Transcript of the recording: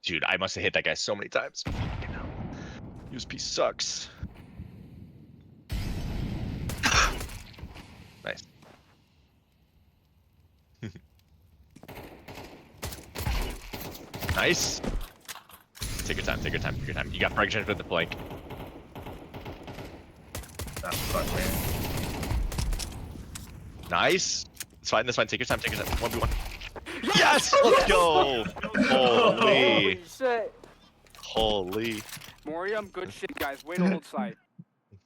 Dude, I must have hit that guy so many times. Fucking hell. USP sucks. Nice. Nice. Take your time, take your time, take your time. You got frag chance with the flank. That's fucking. Nice. It's fine, that's fine. Take your time, take your time. 1v1. Yes! Let's go! Holy. Holy shit. Holy. Morium, good shit, guys. Way to hold side.